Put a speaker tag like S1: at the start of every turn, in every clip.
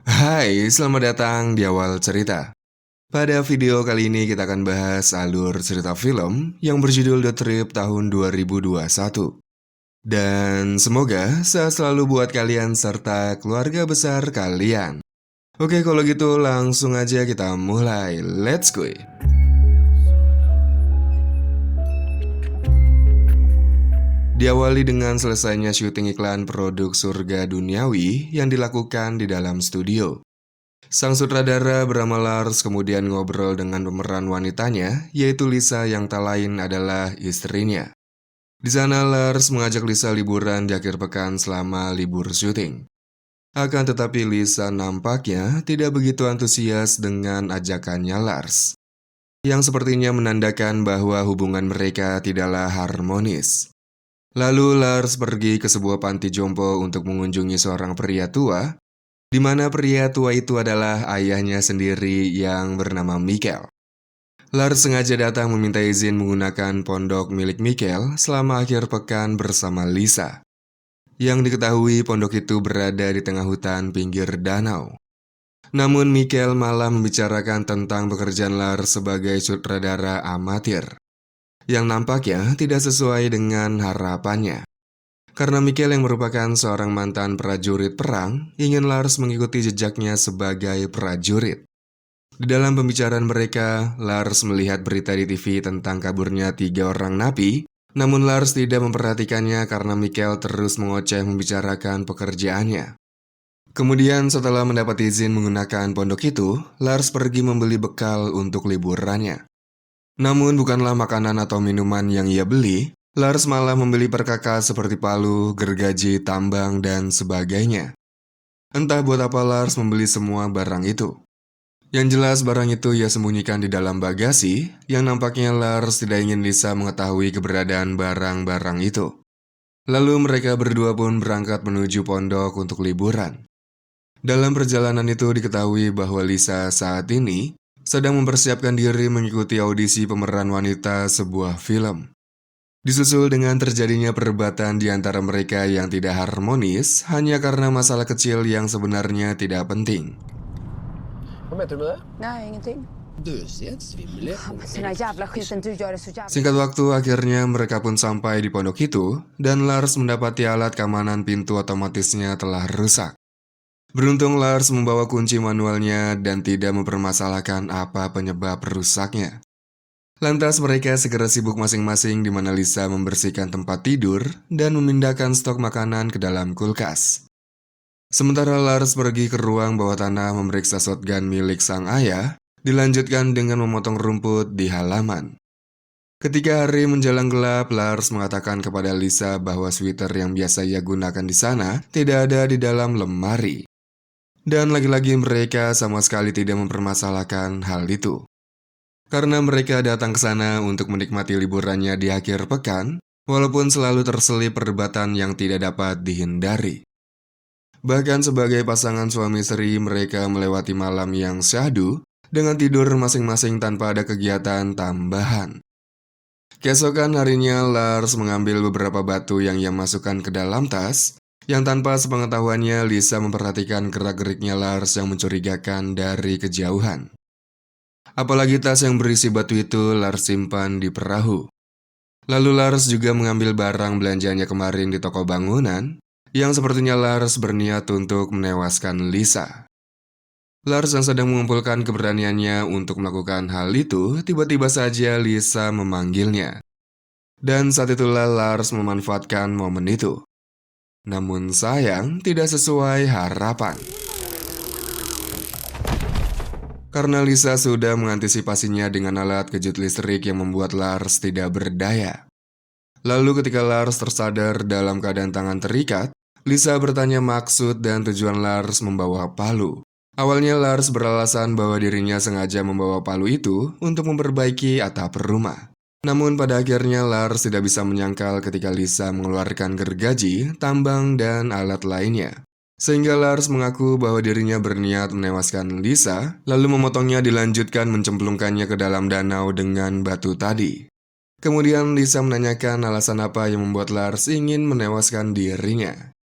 S1: Hai, selamat datang di awal cerita. Pada video kali ini kita akan bahas alur cerita film yang berjudul The Trip tahun 2021. Dan semoga sehat selalu buat kalian serta keluarga besar kalian. Oke, kalau gitu langsung aja kita mulai. Let's go. Diawali dengan selesainya syuting iklan produk surga duniawi yang dilakukan di dalam studio. Sang sutradara bernama Lars kemudian ngobrol dengan pemeran wanitanya, yaitu Lisa yang tak lain adalah istrinya. Di sana Lars mengajak Lisa liburan di akhir pekan selama libur syuting. Akan tetapi Lisa nampaknya tidak begitu antusias dengan ajakannya Lars, yang sepertinya menandakan bahwa hubungan mereka tidaklah harmonis. Lalu Lars pergi ke sebuah panti jompo untuk mengunjungi seorang pria tua, di mana pria tua itu adalah ayahnya sendiri yang bernama Mikkel. Lars sengaja datang meminta izin menggunakan pondok milik Mikkel selama akhir pekan bersama Lisa. Yang diketahui pondok itu berada di tengah hutan pinggir danau. Namun Mikkel malah membicarakan tentang pekerjaan Lars sebagai sutradara amatir, yang nampaknya tidak sesuai dengan harapannya. Karena Mikkel yang merupakan seorang mantan prajurit perang, ingin Lars mengikuti jejaknya sebagai prajurit. Di dalam pembicaraan mereka, Lars melihat berita di TV tentang kaburnya 3 orang napi, namun Lars tidak memperhatikannya karena Mikkel terus mengoceh membicarakan pekerjaannya. Kemudian setelah mendapat izin menggunakan pondok itu, Lars pergi membeli bekal untuk liburannya. Namun bukanlah makanan atau minuman yang ia beli, Lars malah membeli perkakas seperti palu, gergaji, tambang, dan sebagainya. Entah buat apa Lars membeli semua barang itu. Yang jelas barang itu ia sembunyikan di dalam bagasi, yang nampaknya Lars tidak ingin Lisa mengetahui keberadaan barang-barang itu. Lalu mereka berdua pun berangkat menuju pondok untuk liburan. Dalam perjalanan itu diketahui bahwa Lisa saat ini sedang mempersiapkan diri mengikuti audisi pemeran wanita sebuah film. Disusul dengan terjadinya perdebatan di antara mereka yang tidak harmonis hanya karena masalah kecil yang sebenarnya tidak penting.
S2: Vad menar du med det?
S3: Nej, ingenting.
S2: Du ser svimmelig
S3: Men den här jävla skiten du gör är så jävla...
S1: Singkat waktu akhirnya mereka pun sampai di pondok itu dan Lars mendapati alat keamanan pintu otomatisnya telah rusak. Beruntung Lars membawa kunci manualnya dan tidak mempermasalahkan apa penyebab rusaknya. Lantas mereka segera sibuk masing-masing di mana Lisa membersihkan tempat tidur dan memindahkan stok makanan ke dalam kulkas. Sementara Lars pergi ke ruang bawah tanah memeriksa shotgun milik sang ayah, dilanjutkan dengan memotong rumput di halaman. Ketika hari menjelang gelap, Lars mengatakan kepada Lisa bahwa sweater yang biasa ia gunakan di sana tidak ada di dalam lemari. Dan lagi-lagi mereka sama sekali tidak mempermasalahkan hal itu. Karena mereka datang ke sana untuk menikmati liburannya di akhir pekan, walaupun selalu terselip perdebatan yang tidak dapat dihindari. Bahkan sebagai pasangan suami istri, mereka melewati malam yang syahdu dengan tidur masing-masing tanpa ada kegiatan tambahan. Keesokan harinya, Lars mengambil beberapa batu yang ia masukkan ke dalam tas, yang tanpa sepengetahuannya Lisa memperhatikan gerak-geriknya Lars yang mencurigakan dari kejauhan. Apalagi tas yang berisi batu itu Lars simpan di perahu. Lalu Lars juga mengambil barang belanjanya kemarin di toko bangunan, yang sepertinya Lars berniat untuk menewaskan Lisa. Lars yang sedang mengumpulkan keberaniannya untuk melakukan hal itu, tiba-tiba saja Lisa memanggilnya. Dan saat itulah Lars memanfaatkan momen itu. Namun sayang, tidak sesuai harapan. Karena Lisa sudah mengantisipasinya dengan alat kejut listrik yang membuat Lars tidak berdaya. Lalu ketika Lars tersadar dalam keadaan tangan terikat, Lisa bertanya maksud dan tujuan Lars membawa palu. Awalnya Lars beralasan bahwa dirinya sengaja membawa palu itu untuk memperbaiki atap rumah. Namun pada akhirnya Lars tidak bisa menyangkal ketika Lisa mengeluarkan gergaji, tambang, dan alat lainnya. Sehingga Lars mengaku bahwa dirinya berniat menewaskan Lisa, lalu memotongnya dilanjutkan mencemplungkannya ke dalam danau dengan batu tadi. Kemudian Lisa menanyakan alasan apa yang membuat Lars ingin menewaskan dirinya.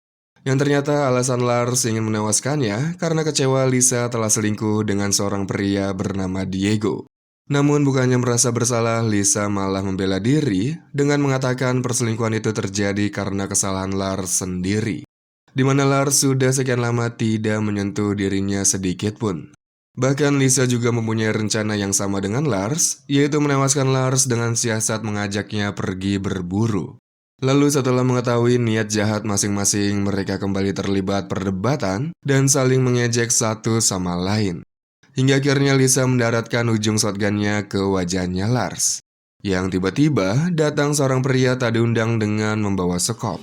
S1: Yang ternyata alasan Lars ingin menewaskannya karena kecewa Lisa telah selingkuh dengan seorang pria bernama Diego. Namun bukannya merasa bersalah, Lisa malah membela diri dengan mengatakan perselingkuhan itu terjadi karena kesalahan Lars sendiri, di mana Lars sudah sekian lama tidak menyentuh dirinya sedikit pun. Bahkan Lisa juga mempunyai rencana yang sama dengan Lars, yaitu menewaskan Lars dengan siasat mengajaknya pergi berburu. Lalu setelah mengetahui niat jahat masing-masing, mereka kembali terlibat perdebatan dan saling mengejek satu sama lain. Hingga akhirnya Lisa mendaratkan ujung shotgunnya ke wajahnya Lars, yang tiba-tiba datang seorang pria tak diundang dengan membawa sekop.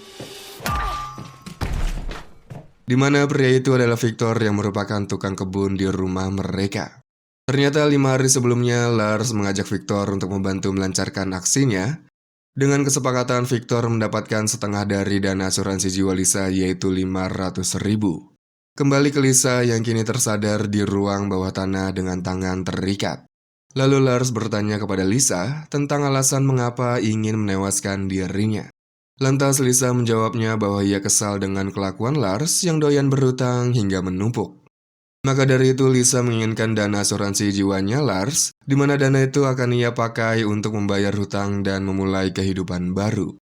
S1: Di mana pria itu adalah Victor yang merupakan tukang kebun di rumah mereka. Ternyata 5 hari sebelumnya Lars mengajak Victor untuk membantu melancarkan aksinya. Dengan kesepakatan Victor mendapatkan setengah dari dana asuransi jiwa Lisa, yaitu 500.000. Kembali ke Lisa yang kini tersadar di ruang bawah tanah dengan tangan terikat. Lalu Lars bertanya kepada Lisa tentang alasan mengapa ingin menewaskan dirinya. Lantas Lisa menjawabnya bahwa ia kesal dengan kelakuan Lars yang doyan berhutang hingga menumpuk. Maka dari itu Lisa menginginkan dana asuransi jiwanya Lars, di mana dana itu akan ia pakai untuk membayar hutang dan memulai kehidupan baru.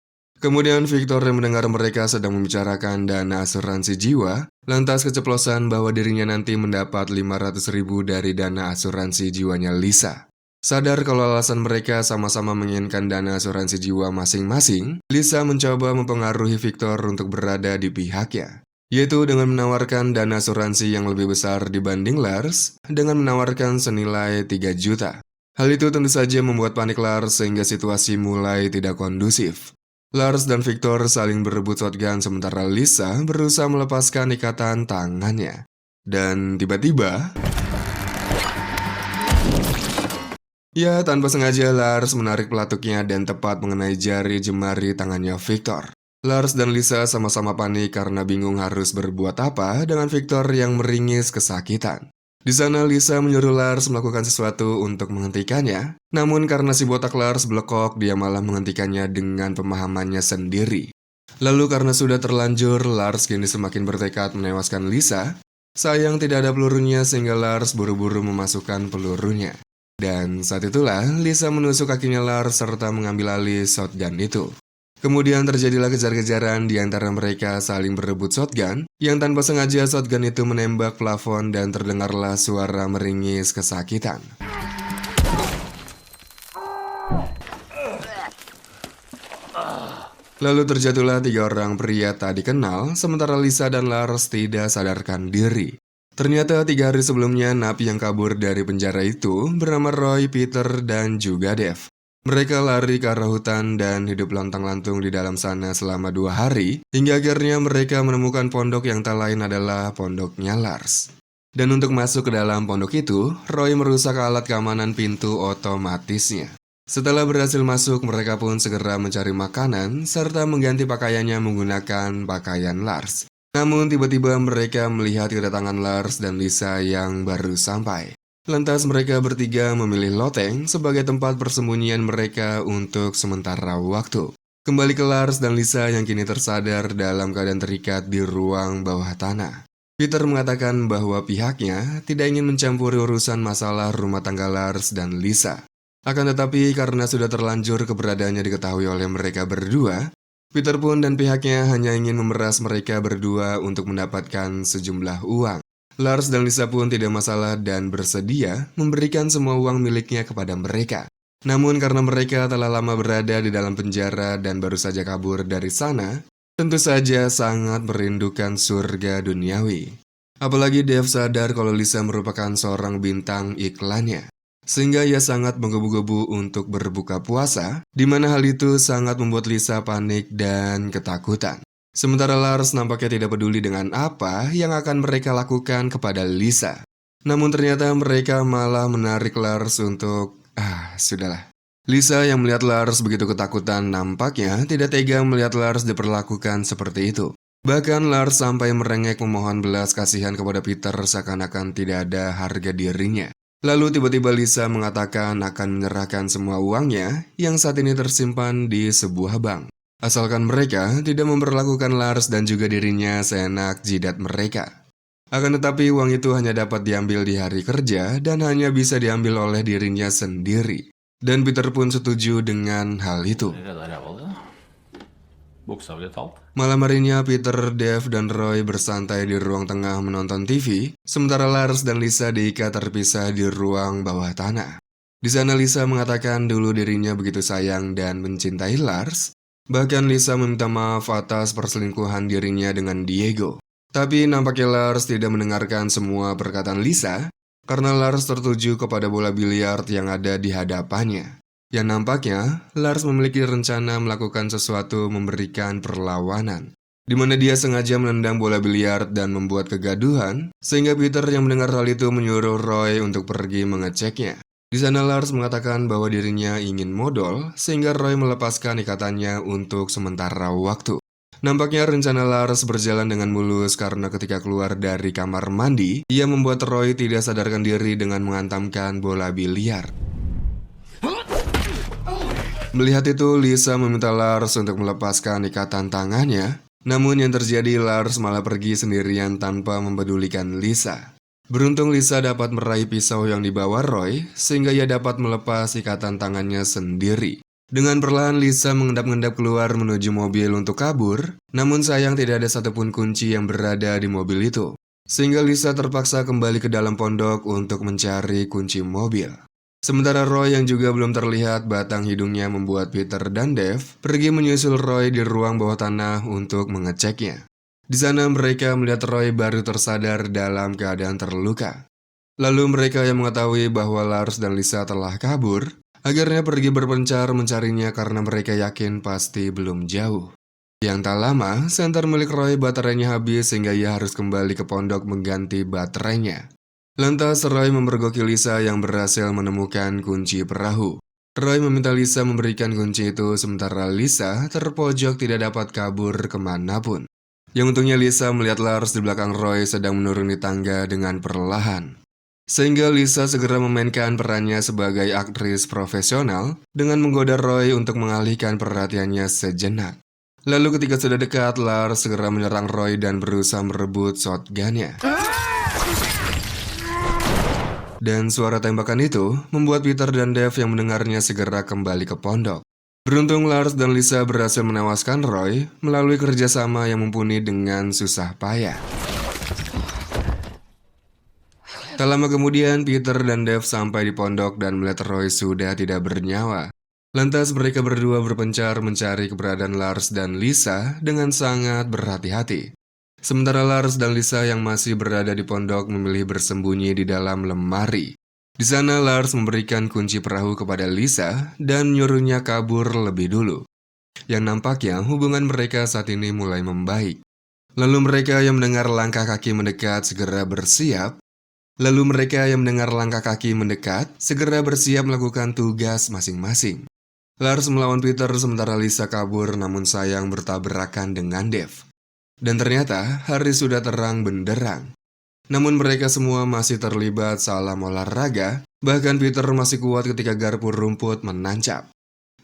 S1: Kemudian Victor yang mendengar mereka sedang membicarakan dana asuransi jiwa, lantas keceplosan bahwa dirinya nanti mendapat 500.000 dari dana asuransi jiwanya Lisa. Sadar kalau alasan mereka sama-sama menginginkan dana asuransi jiwa masing-masing, Lisa mencoba mempengaruhi Victor untuk berada di pihaknya, yaitu dengan menawarkan dana asuransi yang lebih besar dibanding Lars, dengan menawarkan senilai 3 juta. Hal itu tentu saja membuat panik Lars sehingga situasi mulai tidak kondusif. Lars dan Victor saling berebut shotgun sementara Lisa berusaha melepaskan ikatan tangannya. Dan tiba-tiba, ya tanpa sengaja Lars menarik pelatuknya dan tepat mengenai jari jemari tangannya Victor. Lars dan Lisa sama-sama panik karena bingung harus berbuat apa dengan Victor yang meringis kesakitan. Di sana Lisa menyuruh Lars melakukan sesuatu untuk menghentikannya, namun karena si botak Lars belekok, dia malah menghentikannya dengan pemahamannya sendiri. Lalu karena sudah terlanjur, Lars kini semakin bertekad menewaskan Lisa. Sayang tidak ada pelurunya sehingga Lars buru-buru memasukkan pelurunya. Dan saat itulah Lisa menusuk kakinya Lars serta mengambil alih shotgun itu. Kemudian terjadilah kejar-kejaran di antara mereka saling berebut shotgun, yang tanpa sengaja shotgun itu menembak plafon dan terdengarlah suara meringis kesakitan. Lalu terjatuhlah 3 orang pria tak dikenal, sementara Lisa dan Lars tidak sadarkan diri. Ternyata 3 hari sebelumnya napi yang kabur dari penjara itu bernama Roy, Peter, dan juga Dave. Mereka lari ke arah hutan dan hidup lontang-lantung di dalam sana selama 2 hari, hingga akhirnya mereka menemukan pondok yang tak lain adalah pondoknya Lars. Dan untuk masuk ke dalam pondok itu, Roy merusak alat keamanan pintu otomatisnya. Setelah berhasil masuk, mereka pun segera mencari makanan, serta mengganti pakaiannya menggunakan pakaian Lars. Namun tiba-tiba mereka melihat kedatangan Lars dan Lisa yang baru sampai. Lantas mereka bertiga memilih loteng sebagai tempat persembunyian mereka untuk sementara waktu. Kembali ke Lars dan Lisa yang kini tersadar dalam keadaan terikat di ruang bawah tanah. Peter mengatakan bahwa pihaknya tidak ingin mencampuri urusan masalah rumah tangga Lars dan Lisa. Akan tetapi karena sudah terlanjur keberadaannya diketahui oleh mereka berdua, Peter pun dan pihaknya hanya ingin memeras mereka berdua untuk mendapatkan sejumlah uang. Lars dan Lisa pun tidak masalah dan bersedia memberikan semua uang miliknya kepada mereka. Namun karena mereka telah lama berada di dalam penjara dan baru saja kabur dari sana, tentu saja sangat merindukan surga duniawi. Apalagi Dave sadar kalau Lisa merupakan seorang bintang iklannya, sehingga ia sangat menggebu-gebu untuk berbuka puasa, di mana hal itu sangat membuat Lisa panik dan ketakutan. Sementara Lars nampaknya tidak peduli dengan apa yang akan mereka lakukan kepada Lisa. Namun ternyata mereka malah menarik Lars untuk, sudahlah. Lisa yang melihat Lars begitu ketakutan nampaknya tidak tega melihat Lars diperlakukan seperti itu. Bahkan Lars sampai merengek memohon belas kasihan kepada Peter seakan-akan tidak ada harga dirinya. Lalu tiba-tiba Lisa mengatakan akan menyerahkan semua uangnya yang saat ini tersimpan di sebuah bank. Asalkan mereka tidak memperlakukan Lars dan juga dirinya seenak jidat mereka. Akan tetapi uang itu hanya dapat diambil di hari kerja dan hanya bisa diambil oleh dirinya sendiri. Dan Peter pun setuju dengan hal itu. Malam harinya Peter, Dave, dan Roy bersantai di ruang tengah menonton TV, sementara Lars dan Lisa diikat terpisah di ruang bawah tanah. Di sana Lisa mengatakan dulu dirinya begitu sayang dan mencintai Lars. Bahkan Lisa meminta maaf atas perselingkuhan dirinya dengan Diego. Tapi nampaknya Lars tidak mendengarkan semua perkataan Lisa, karena Lars tertuju kepada bola biliar yang ada di hadapannya. Yang nampaknya, Lars memiliki rencana melakukan sesuatu memberikan perlawanan, di mana dia sengaja menendang bola biliar dan membuat kegaduhan, sehingga Peter yang mendengar hal itu menyuruh Roy untuk pergi mengeceknya. Di sana Lars mengatakan bahwa dirinya ingin modal, sehingga Roy melepaskan ikatannya untuk sementara waktu. Nampaknya rencana Lars berjalan dengan mulus karena ketika keluar dari kamar mandi, ia membuat Roy tidak sadarkan diri dengan menghantamkan bola biliar. Melihat itu, Lisa meminta Lars untuk melepaskan ikatan tangannya, namun yang terjadi Lars malah pergi sendirian tanpa mempedulikan Lisa. Beruntung Lisa dapat meraih pisau yang dibawa Roy, sehingga ia dapat melepas ikatan tangannya sendiri. Dengan perlahan Lisa mengendap-endap keluar menuju mobil untuk kabur, namun sayang tidak ada satupun kunci yang berada di mobil itu. Sehingga Lisa terpaksa kembali ke dalam pondok untuk mencari kunci mobil. Sementara Roy yang juga belum terlihat batang hidungnya membuat Peter dan Dave pergi menyusul Roy di ruang bawah tanah untuk mengeceknya. Di sana mereka melihat Roy baru tersadar dalam keadaan terluka. Lalu mereka yang mengetahui bahwa Lars dan Lisa telah kabur, akhirnya pergi berpencar mencarinya karena mereka yakin pasti belum jauh. Yang tak lama, senter milik Roy baterainya habis sehingga ia harus kembali ke pondok mengganti baterainya. Lantas Roy memergoki Lisa yang berhasil menemukan kunci perahu. Roy meminta Lisa memberikan kunci itu sementara Lisa terpojok tidak dapat kabur kemanapun. Yang untungnya Lisa melihat Lars di belakang Roy sedang menuruni tangga dengan perlahan. Sehingga Lisa segera memainkan perannya sebagai aktris profesional dengan menggoda Roy untuk mengalihkan perhatiannya sejenak. Lalu ketika sudah dekat, Lars segera menyerang Roy dan berusaha merebut shotgunnya. Dan suara tembakan itu membuat Peter dan Dave yang mendengarnya segera kembali ke pondok. Beruntung Lars dan Lisa berhasil menewaskan Roy melalui kerjasama yang mumpuni dengan susah payah. Tak lama kemudian Peter dan Dave sampai di pondok dan melihat Roy sudah tidak bernyawa. Lantas mereka berdua berpencar mencari keberadaan Lars dan Lisa dengan sangat berhati-hati. Sementara Lars dan Lisa yang masih berada di pondok memilih bersembunyi di dalam lemari. Di sana Lars memberikan kunci perahu kepada Lisa dan menyuruhnya kabur lebih dulu. Yang nampaknya hubungan mereka saat ini mulai membaik. Lalu mereka yang mendengar langkah kaki mendekat segera bersiap melakukan tugas masing-masing. Lars melawan Peter sementara Lisa kabur namun sayang bertabrakan dengan Dave. Dan ternyata hari sudah terang benderang. Namun mereka semua masih terlibat salah olahraga, bahkan Peter masih kuat ketika garpu rumput menancap.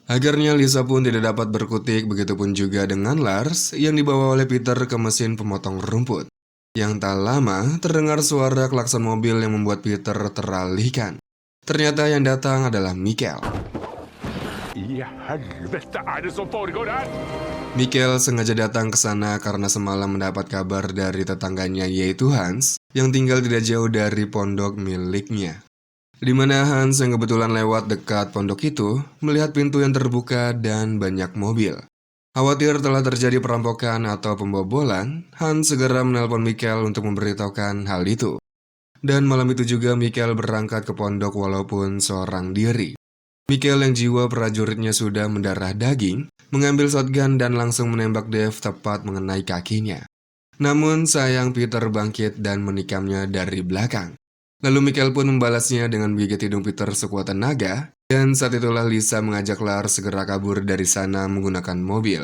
S1: Akhirnya Lisa pun tidak dapat berkutik, begitupun juga dengan Lars yang dibawa oleh Peter ke mesin pemotong rumput. Yang tak lama terdengar suara klakson mobil yang membuat Peter teralihkan. Ternyata yang datang adalah Mikael. Mikael sengaja datang ke sana karena semalam mendapat kabar dari tetangganya yaitu Hans yang tinggal tidak jauh dari pondok miliknya. Di mana Hans yang kebetulan lewat dekat pondok itu melihat pintu yang terbuka dan banyak mobil. Khawatir telah terjadi perampokan atau pembobolan, Hans segera menelpon Mikael untuk memberitahukan hal itu. Dan malam itu juga Mikael berangkat ke pondok walaupun seorang diri. Mikael yang jiwa prajuritnya sudah mendarah daging, mengambil shotgun dan langsung menembak Dave tepat mengenai kakinya. Namun sayang Peter bangkit dan menikamnya dari belakang. Lalu Mikael pun membalasnya dengan menggigit hidung Peter sekuat tenaga, dan saat itulah Lisa mengajak Lars segera kabur dari sana menggunakan mobil.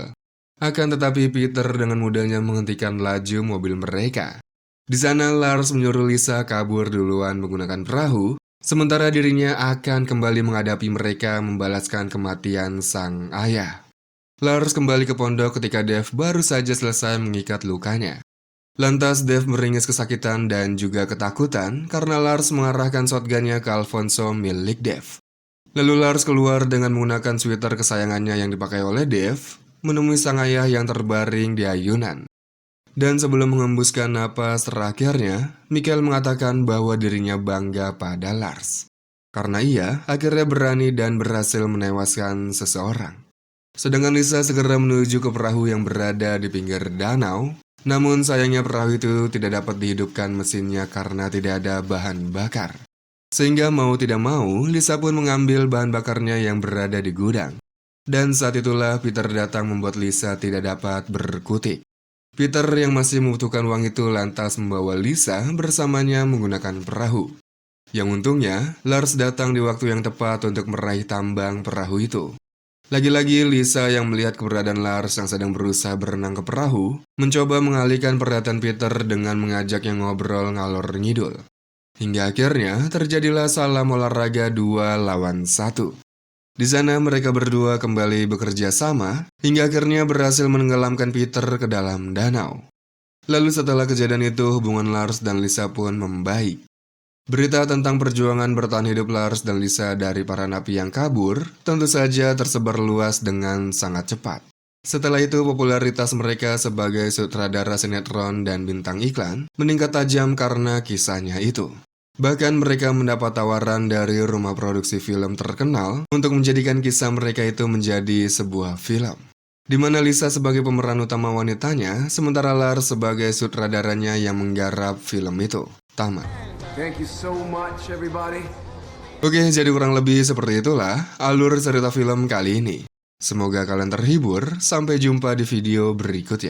S1: Akan tetapi Peter dengan mudahnya menghentikan laju mobil mereka. Di sana Lars menyuruh Lisa kabur duluan menggunakan perahu, sementara dirinya akan kembali menghadapi mereka membalaskan kematian sang ayah. Lars kembali ke pondok ketika Dave baru saja selesai mengikat lukanya. Lantas Dave meringis kesakitan dan juga ketakutan karena Lars mengarahkan shotgunnya ke Alfonso milik Dave. Lalu Lars keluar dengan menggunakan sweater kesayangannya yang dipakai oleh Dave, menemui sang ayah yang terbaring di ayunan. Dan sebelum mengembuskan napas terakhirnya, Michael mengatakan bahwa dirinya bangga pada Lars. Karena ia akhirnya berani dan berhasil menewaskan seseorang. Sedangkan Lisa segera menuju ke perahu yang berada di pinggir danau. Namun sayangnya perahu itu tidak dapat dihidupkan mesinnya karena tidak ada bahan bakar. Sehingga mau tidak mau, Lisa pun mengambil bahan bakarnya yang berada di gudang. Dan saat itulah Peter datang membuat Lisa tidak dapat berkutik. Peter yang masih membutuhkan uang itu lantas membawa Lisa bersamanya menggunakan perahu. Yang untungnya, Lars datang di waktu yang tepat untuk meraih tambang perahu itu. Lagi-lagi Lisa yang melihat keberadaan Lars yang sedang berusaha berenang ke perahu, mencoba mengalihkan perhatian Peter dengan mengajaknya ngobrol ngalor ngidul. Hingga akhirnya terjadilah salam olahraga 2 lawan 1. Di sana mereka berdua kembali bekerja sama, hingga akhirnya berhasil menenggelamkan Peter ke dalam danau. Lalu setelah kejadian itu, hubungan Lars dan Lisa pun membaik. Berita tentang perjuangan bertahan hidup Lars dan Lisa dari para napi yang kabur tentu saja tersebar luas dengan sangat cepat. Setelah itu, popularitas mereka sebagai sutradara sinetron dan bintang iklan meningkat tajam karena kisahnya itu. Bahkan mereka mendapat tawaran dari rumah produksi film terkenal untuk menjadikan kisah mereka itu menjadi sebuah film. Di mana Lisa sebagai pemeran utama wanitanya, sementara Lars sebagai sutradaranya yang menggarap film itu. Tamat.
S4: Thank you so much, everybody.
S1: Oke, jadi kurang lebih seperti itulah alur cerita film kali ini. Semoga kalian terhibur, sampai jumpa di video berikutnya.